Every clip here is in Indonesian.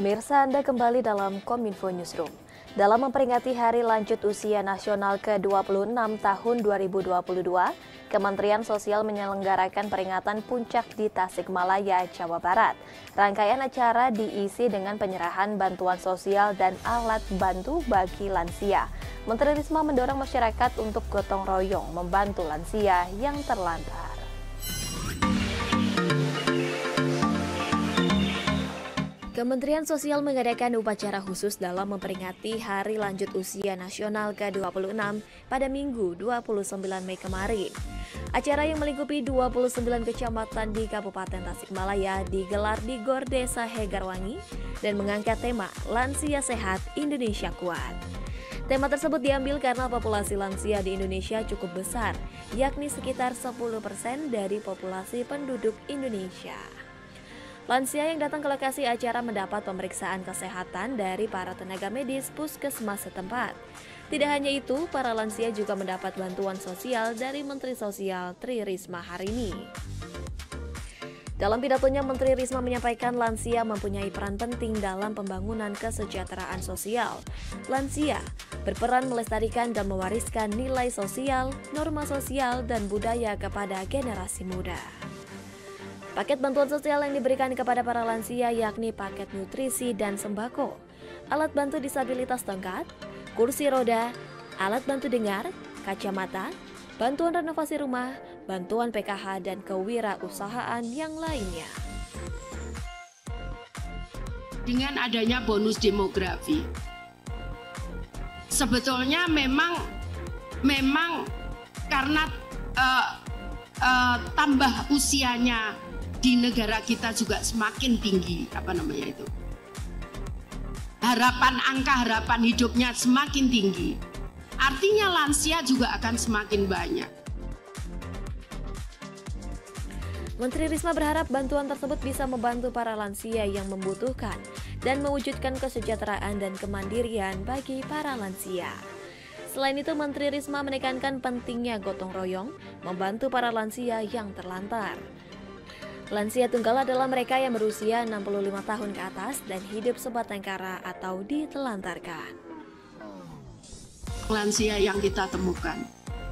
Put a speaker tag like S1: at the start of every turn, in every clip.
S1: Pemirsa, Anda kembali dalam Kominfo Newsroom. Dalam memperingati Hari Lanjut Usia Nasional ke-26 tahun 2022, Kementerian Sosial menyelenggarakan peringatan puncak di Tasikmalaya, Jawa Barat. Rangkaian acara diisi dengan penyerahan bantuan sosial dan alat bantu bagi lansia. Menteri Risma mendorong masyarakat untuk gotong royong membantu lansia yang terlantar. Kementerian Sosial mengadakan upacara khusus dalam memperingati Hari Lanjut Usia Nasional ke-26 pada Minggu 29 Mei kemarin. Acara yang melingkupi 29 kecamatan di Kabupaten Tasikmalaya digelar di Gor Desa Hegarwangi dan mengangkat tema Lansia Sehat Indonesia Kuat. Tema tersebut diambil karena populasi lansia di Indonesia cukup besar, yakni sekitar 10% dari populasi penduduk Indonesia. Lansia yang datang ke lokasi acara mendapat pemeriksaan kesehatan dari para tenaga medis puskesmas setempat. Tidak hanya itu, para lansia juga mendapat bantuan sosial dari Menteri Sosial Tri Risma hari ini. Dalam pidatonya, Menteri Risma menyampaikan lansia mempunyai peran penting dalam pembangunan kesejahteraan sosial. Lansia berperan melestarikan dan mewariskan nilai sosial, norma sosial, dan budaya kepada generasi muda. Paket bantuan sosial yang diberikan kepada para lansia yakni paket nutrisi dan sembako, alat bantu disabilitas tongkat, kursi roda, alat bantu dengar, kacamata, bantuan renovasi rumah, bantuan PKH, dan kewirausahaan yang lainnya.
S2: Dengan adanya bonus demografi, sebetulnya memang karena tambah usianya di negara kita juga semakin tinggi, angka harapan hidupnya semakin tinggi, artinya lansia juga akan semakin banyak.
S1: Menteri Risma berharap bantuan tersebut bisa membantu para lansia yang membutuhkan dan mewujudkan kesejahteraan dan kemandirian bagi para lansia. Selain itu, Menteri Risma menekankan pentingnya gotong royong membantu para lansia yang terlantar. Lansia tunggal adalah mereka yang berusia 65 tahun ke atas dan hidup sebatang kara atau ditelantarkan.
S2: Lansia yang kita temukan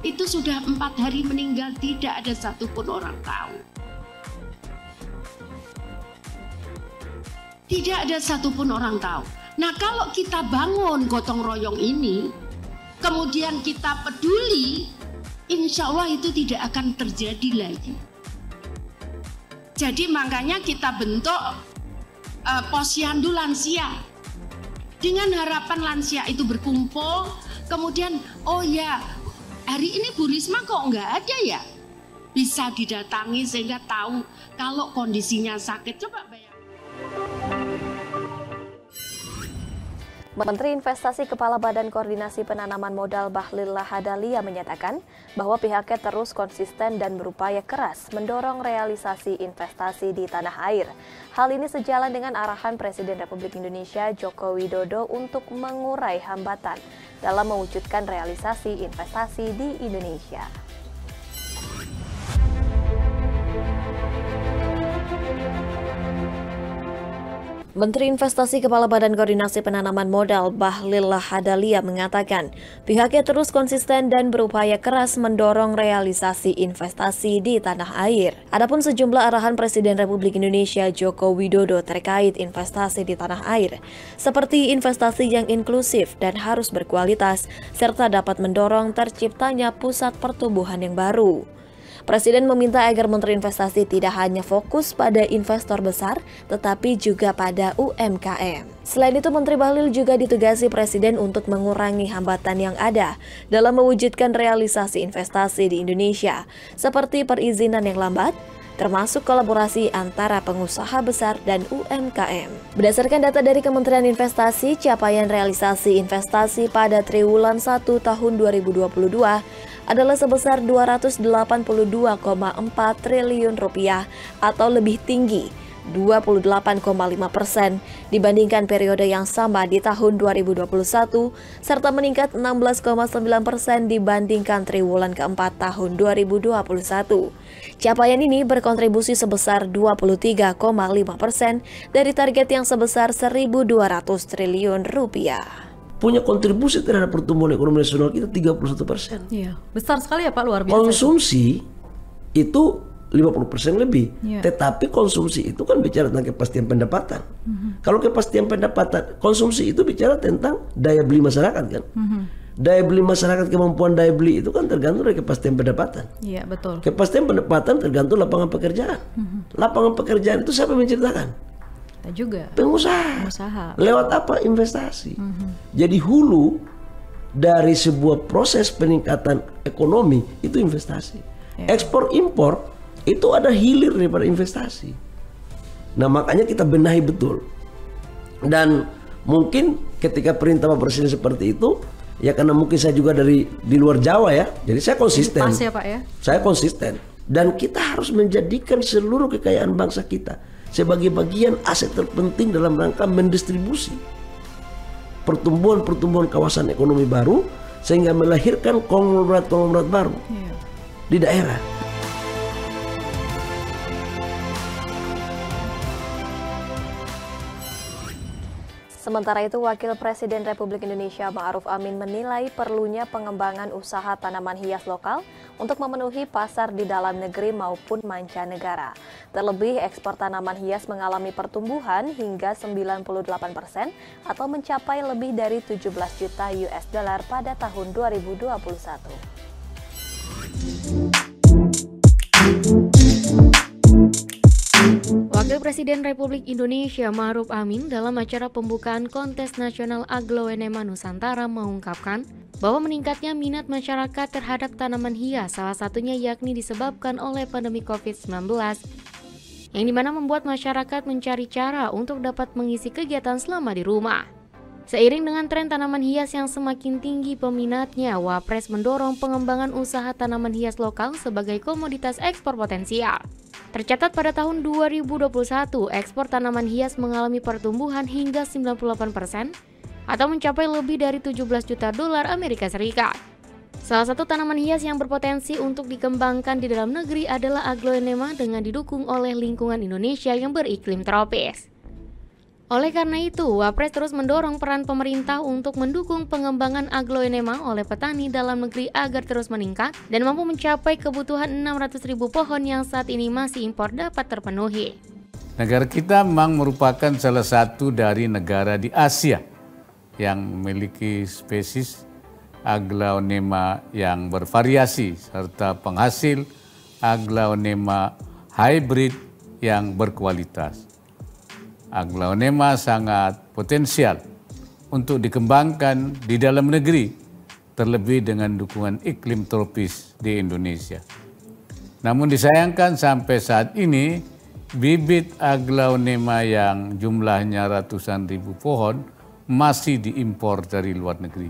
S2: itu sudah 4 hari meninggal, tidak ada satupun orang tahu. Tidak ada satupun orang tahu. Nah, kalau kita bangun gotong royong ini, kemudian kita peduli, insya Allah itu tidak akan terjadi lagi. Jadi makanya kita bentuk posyandu lansia. Dengan harapan lansia itu berkumpul, kemudian oh ya, hari ini Bu Risma kok nggak ada ya? Bisa didatangi sehingga tahu kalau kondisinya sakit. Coba bayangkan.
S1: Menteri Investasi Kepala Badan Koordinasi Penanaman Modal Bahlil Lahadalia menyatakan bahwa pihaknya terus konsisten dan berupaya keras mendorong realisasi investasi di tanah air. Hal ini sejalan dengan arahan Presiden Republik Indonesia Joko Widodo untuk mengurai hambatan dalam mewujudkan realisasi investasi di Indonesia. Menteri Investasi Kepala Badan Koordinasi Penanaman Modal Bahlil Lahadalia mengatakan pihaknya terus konsisten dan berupaya keras mendorong realisasi investasi di tanah air. Adapun sejumlah arahan Presiden Republik Indonesia Joko Widodo terkait investasi di tanah air, seperti investasi yang inklusif dan harus berkualitas, serta dapat mendorong terciptanya pusat pertumbuhan yang baru. Presiden meminta agar Menteri Investasi tidak hanya fokus pada investor besar, tetapi juga pada UMKM. Selain itu, Menteri Bahlil juga ditugasi Presiden untuk mengurangi hambatan yang ada dalam mewujudkan realisasi investasi di Indonesia, seperti perizinan yang lambat, termasuk kolaborasi antara pengusaha besar dan UMKM. Berdasarkan data dari Kementerian Investasi, capaian realisasi investasi pada triwulan 1 tahun 2022 adalah sebesar 282,4 triliun rupiah atau lebih tinggi 28,5% dibandingkan periode yang sama di tahun 2021, serta meningkat 16,9% dibandingkan triwulan keempat tahun 2021. Capaian ini berkontribusi sebesar 23,5% dari target yang sebesar 1.200 triliun rupiah.
S3: Punya kontribusi terhadap pertumbuhan ekonomi nasional kita 31%.
S4: Iya, besar sekali ya Pak, luar biasa.
S3: Konsumsi itu 50% lebih.
S4: Iya.
S3: Tetapi konsumsi itu kan bicara tentang kepastian pendapatan. Kalau kepastian pendapatan, konsumsi itu bicara tentang daya beli masyarakat kan. Daya beli masyarakat, kemampuan daya beli itu kan tergantung dari kepastian pendapatan.
S4: Iya, betul.
S3: Kepastian pendapatan tergantung lapangan pekerjaan. Lapangan pekerjaan itu siapa yang menciptakan?
S4: Kita juga.
S3: Pengusaha. Lewat apa? Investasi. Jadi hulu dari sebuah proses peningkatan ekonomi itu investasi. Ekspor impor itu ada hilir daripada investasi. Nah makanya kita benahi betul. Dan mungkin ketika perintah Pak Presiden seperti itu, ya karena mungkin saya juga di luar Jawa ya, jadi saya konsisten.
S4: Pas ya Pak ya.
S3: Saya konsisten. Dan kita harus menjadikan seluruh kekayaan bangsa kita sebagai bagian aset terpenting dalam rangka mendistribusi pertumbuhan kawasan ekonomi baru sehingga melahirkan konglomerat baru di daerah.
S1: Sementara itu, Wakil Presiden Republik Indonesia Ma'ruf Amin menilai perlunya pengembangan usaha tanaman hias lokal untuk memenuhi pasar di dalam negeri maupun mancanegara. Terlebih, ekspor tanaman hias mengalami pertumbuhan hingga 98% atau mencapai lebih dari 17 juta US dollar pada tahun 2021.
S5: Wakil Presiden Republik Indonesia Ma'ruf Amin dalam acara pembukaan Kontes Nasional Aglonema Nusantara mengungkapkan bahwa meningkatnya minat masyarakat terhadap tanaman hias salah satunya yakni disebabkan oleh pandemi COVID-19 yang dimana membuat masyarakat mencari cara untuk dapat mengisi kegiatan selama di rumah. Seiring dengan tren tanaman hias yang semakin tinggi peminatnya, Wapres mendorong pengembangan usaha tanaman hias lokal sebagai komoditas ekspor potensial. Tercatat pada tahun 2021, ekspor tanaman hias mengalami pertumbuhan hingga 98% atau mencapai lebih dari 17 juta dolar Amerika Serikat. Salah satu tanaman hias yang berpotensi untuk dikembangkan di dalam negeri adalah aglonema dengan didukung oleh lingkungan Indonesia yang beriklim tropis. Oleh karena itu, Wapres terus mendorong peran pemerintah untuk mendukung pengembangan aglonema oleh petani dalam negeri agar terus meningkat dan mampu mencapai kebutuhan 600.000 pohon yang saat ini masih impor dapat terpenuhi.
S6: Negara kita memang merupakan salah satu dari negara di Asia yang memiliki spesies aglonema yang bervariasi serta penghasil aglonema hybrid yang berkualitas. Aglonema sangat potensial untuk dikembangkan di dalam negeri, terlebih dengan dukungan iklim tropis di Indonesia. Namun disayangkan sampai saat ini, bibit aglonema yang jumlahnya ratusan ribu pohon masih diimpor dari luar negeri.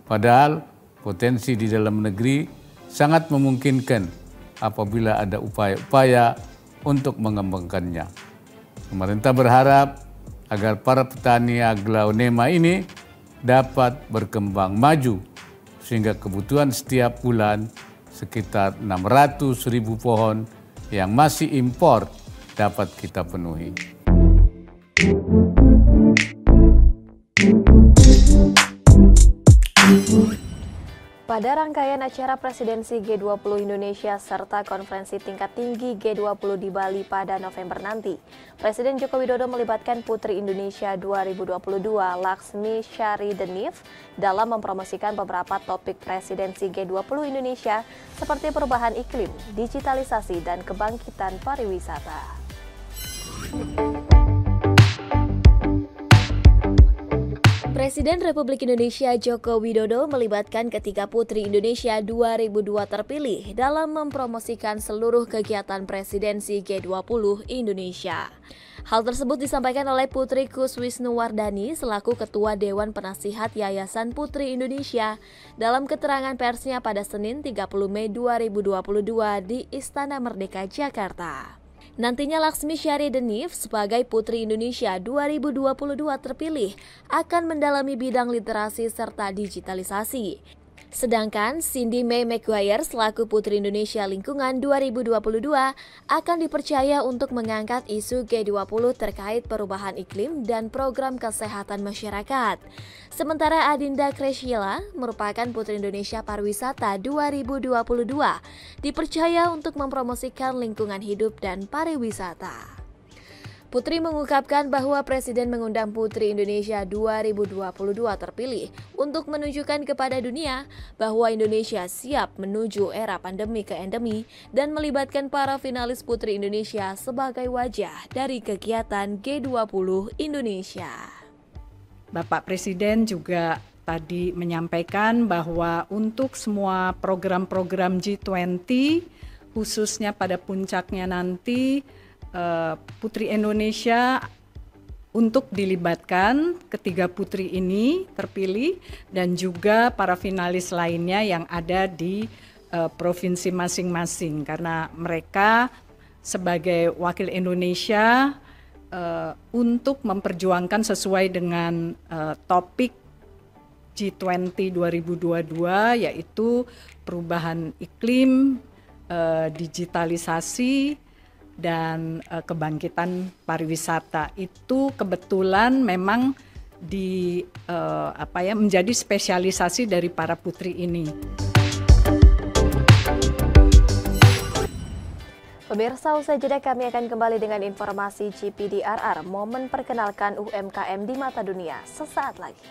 S6: Padahal potensi di dalam negeri sangat memungkinkan apabila ada upaya-upaya untuk mengembangkannya. Pemerintah berharap agar para petani aglonema ini dapat berkembang maju sehingga kebutuhan setiap bulan sekitar 600.000 pohon yang masih impor dapat kita penuhi.
S1: Pada rangkaian acara presidensi G20 Indonesia serta konferensi tingkat tinggi G20 di Bali pada November nanti, Presiden Joko Widodo melibatkan Putri Indonesia 2022 Laksmi Syari-Denis dalam mempromosikan beberapa topik presidensi G20 Indonesia seperti perubahan iklim, digitalisasi, dan kebangkitan pariwisata. Presiden Republik Indonesia Joko Widodo melibatkan ketiga Putri Indonesia 2002 terpilih dalam mempromosikan seluruh kegiatan presidensi G20 Indonesia. Hal tersebut disampaikan oleh Putri Kuswisnuwardani selaku Ketua Dewan Penasihat Yayasan Putri Indonesia dalam keterangan persnya pada Senin 30 Mei 2022 di Istana Merdeka, Jakarta. Nantinya Laksmi Syahridenif sebagai Putri Indonesia 2022 terpilih akan mendalami bidang literasi serta digitalisasi. Sedangkan Cindy May Maguire selaku Putri Indonesia Lingkungan 2022 akan dipercaya untuk mengangkat isu G20 terkait perubahan iklim dan program kesehatan masyarakat. Sementara Adinda Kresila merupakan Putri Indonesia Pariwisata 2022 dipercaya untuk mempromosikan lingkungan hidup dan pariwisata. Putri mengungkapkan bahwa Presiden mengundang Putri Indonesia 2022 terpilih untuk menunjukkan kepada dunia bahwa Indonesia siap menuju era pandemi ke endemi dan melibatkan para finalis Putri Indonesia sebagai wajah dari kegiatan G20 Indonesia.
S7: Bapak Presiden juga tadi menyampaikan bahwa untuk semua program-program G20, khususnya pada puncaknya nanti, Putri Indonesia untuk dilibatkan, ketiga putri ini terpilih dan juga para finalis lainnya yang ada di provinsi masing-masing, karena mereka sebagai wakil Indonesia untuk memperjuangkan sesuai dengan topik G20 2022, yaitu perubahan iklim, digitalisasi, dan kebangkitan pariwisata. Itu kebetulan memang menjadi spesialisasi dari para putri ini.
S1: Pemirsa, usai jeda kami akan kembali dengan informasi GPDRR, momen perkenalkan UMKM di mata dunia sesaat lagi.